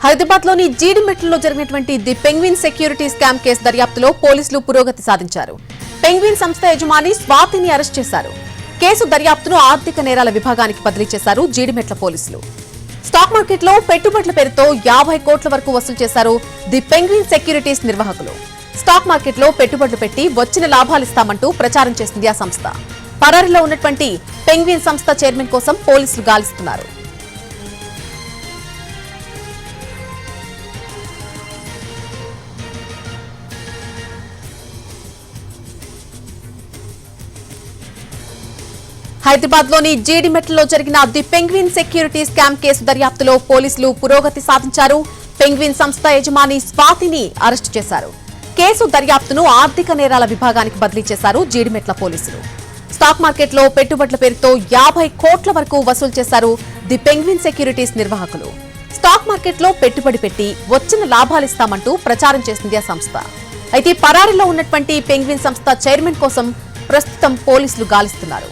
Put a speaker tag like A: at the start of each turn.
A: హైదరాబాద్ లోని జీడిమెట్లలో జరిగినటువంటి the penguin security scam case దర్యాప్తులో పోలీసులు పురోగతి సాధించారు. పెంగ్విన్ సంస్థ యజమాని స్వాతిని అరెస్ట్ చేశారు. కేసు దర్యాప్తును ఆర్థిక నేరాల విభాగానికి బదిలీ చేశారు జీడిమెట్ల పోలీసులు. స్టాక్ మార్కెట్లో పెట్టుబడుల పేరుతో 50 కోట్ల వరకు వసూలు చేశారు ది పెంగ్విన్ సెక్యూరిటీస్ నిర్వాహకులు. స్టాక్ మార్కెట్లో పెట్టుబడులు పెట్టి వచ్చిన లాభాలిస్తామంటూ ప్రచారం చేసింది ఆ సంస్థ. పరారీలో ఉన్నటువంటి పెంగ్విన్ సంస్థ చైర్మన్ కోసం పోలీసులు గాలిస్తున్నారు. హైదరాబాద్ లోని జీడిమెట్లలో జరిగిన the penguin security scam case దర్యాప్తులో పోలీసులు పురోగతి సాధించారు. పెంగ్విన్ సంస్థ యజమాని స్వాతిని అరెస్టు చేశారు. కేసు దర్యాప్తును ఆర్థిక నేరాల విభాగానికి బదిలీ చేశారు జీడిమెట్ల పోలీసులు. స్టాక్ మార్కెట్లో పెట్టుబడుల పేరుతో 50 కోట్ల వరకు వసూలు చేశారు ది పెంగ్విన్ సెక్యూరిటీస్ నిర్వాహకులు. స్టాక్ మార్కెట్లో పెట్టుబడి పెట్టి వచ్చిన లాభాలిస్తామంటూ ప్రచారం చేసింది ఆ సంస్థ. అయితే పరారీలో ఉన్నటువంటి పెంగ్విన్ సంస్థ చైర్మన్ కోసం ప్రస్తుతం పోలీసులు గాలిస్తున్నారు.